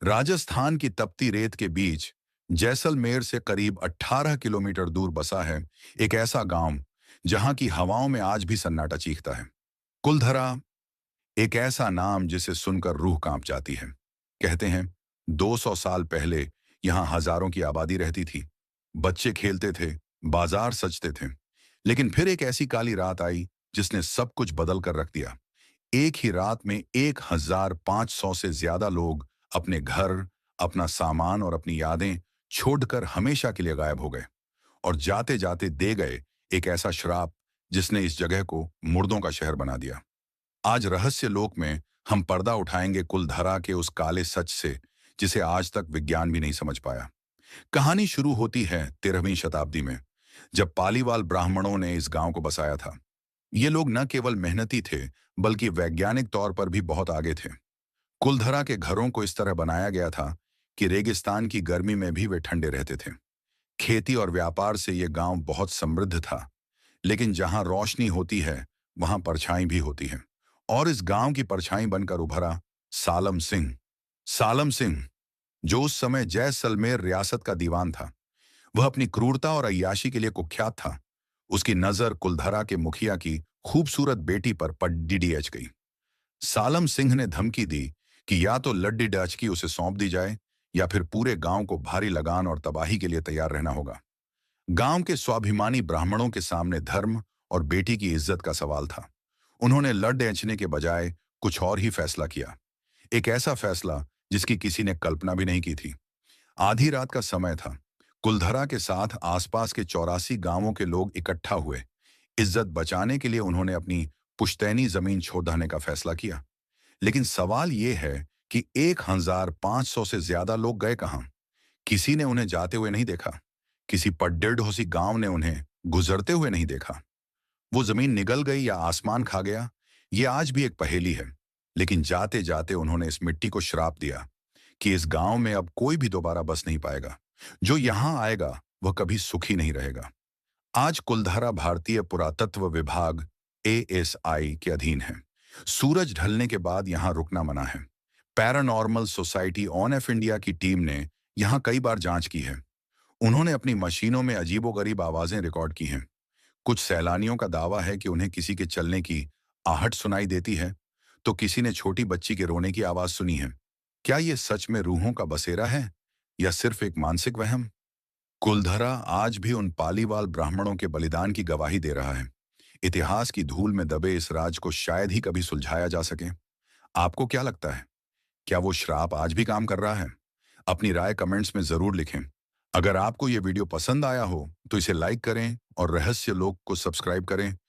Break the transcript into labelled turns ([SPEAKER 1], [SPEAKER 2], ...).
[SPEAKER 1] राजस्थान की तपती रेत के बीच जैसलमेर से करीब 18 किलोमीटर दूर बसा है एक ऐसा गांव जहां की हवाओं में आज भी सन्नाटा चीखता है। कुलधरा, एक ऐसा नाम जिसे सुनकर रूह कांप जाती है। कहते हैं 200 साल पहले यहां हजारों की आबादी रहती थी। बच्चे खेलते थे, बाजार सजते थे। लेकिन फिर एक ऐसी काली रात आई जिसने सब कुछ बदल कर रख दिया। एक ही रात में 1500 से ज्यादा लोग अपने घर, अपना सामान और अपनी यादें छोड़कर हमेशा के लिए गायब हो गए और जाते जाते दे गए एक ऐसा श्राप जिसने इस जगह को मुर्दों का शहर बना दिया। आज रहस्य लोक में हम पर्दा उठाएंगे कुलधरा के उस काले सच से जिसे आज तक विज्ञान भी नहीं समझ पाया। कहानी शुरू होती है 13वीं शताब्दी में, जब पालीवाल ब्राह्मणों ने इस गांव को बसाया था। ये लोग न केवल मेहनती थे, बल्कि वैज्ञानिक तौर पर भी बहुत आगे थे। कुलधरा के घरों को इस तरह बनाया गया था कि रेगिस्तान की गर्मी में भी वे ठंडे रहते थे। खेती और व्यापार से ये गांव बहुत समृद्ध था, लेकिन जहां रोशनी होती है वहां परछाई भी होती है। और इस गांव की परछाई बनकर उभरा सालम सिंह। सालम सिंह, जो उस समय जैसलमेर रियासत का दीवान था, वह अपनी क्रूरता और अय्याशी के लिए कुख्यात था। उसकी नजर कुलधरा के मुखिया की खूबसूरत बेटी पर पड्डी एच गई। सालम सिंह ने धमकी दी कि या तो लड्डी डाचकी उसे सौंप दी जाए या फिर पूरे गांव को भारी लगान और तबाही के लिए तैयार रहना होगा। गांव के स्वाभिमानी ब्राह्मणों के सामने धर्म और बेटी की इज्जत का सवाल था। उन्होंने लड़ एंचने के बजाय कुछ और ही फैसला किया। एक ऐसा फैसला जिसकी किसी ने कल्पना भी नहीं की थी। आधी रात का समय था। कुलधरा के साथ आसपास के 84 गांवों के लोग इकट्ठा हुए। इज्जत बचाने के लिए उन्होंने अपनी पुश्तैनी जमीन छोड़ देने का फैसला किया। लेकिन सवाल यह है कि 1500 से ज्यादा लोग गए कहां? किसी ने उन्हें जाते हुए नहीं देखा। किसी पड्डेढ़ गांव ने उन्हें गुजरते हुए नहीं देखा। वो जमीन निगल गई या आसमान खा गया, ये आज भी एक पहेली है। लेकिन जाते जाते उन्होंने इस मिट्टी को श्राप दिया कि इस गांव में अब कोई भी दोबारा बस नहीं पाएगा। जो यहां आएगा वह कभी सुखी नहीं रहेगा। आज कुलधारा भारतीय पुरातत्व विभाग ASI के अधीन है। सूरज ढलने के बाद यहां रुकना मना है। पैरानॉर्मल सोसाइटी ऑफ इंडिया की टीम ने यहां कई बार जांच की है। उन्होंने अपनी मशीनों में अजीबोगरीब आवाजें रिकॉर्ड की हैं। कुछ सैलानियों का दावा है कि उन्हें किसी के चलने की आहट सुनाई देती है, तो किसी ने छोटी बच्ची के रोने की आवाज सुनी है। क्या यह सच में रूहों का बसेरा है या सिर्फ एक मानसिक वहम? कुलधरा आज भी उन पालीवाल ब्राह्मणों के बलिदान की गवाही दे रहा है। इतिहास की धूल में दबे इस राज को शायद ही कभी सुलझाया जा सके। आपको क्या लगता है? क्या वो श्राप आज भी काम कर रहा है? अपनी राय कमेंट्स में जरूर लिखें। अगर आपको ये वीडियो पसंद आया हो तो इसे लाइक करें और रहस्य लोक को सब्सक्राइब करें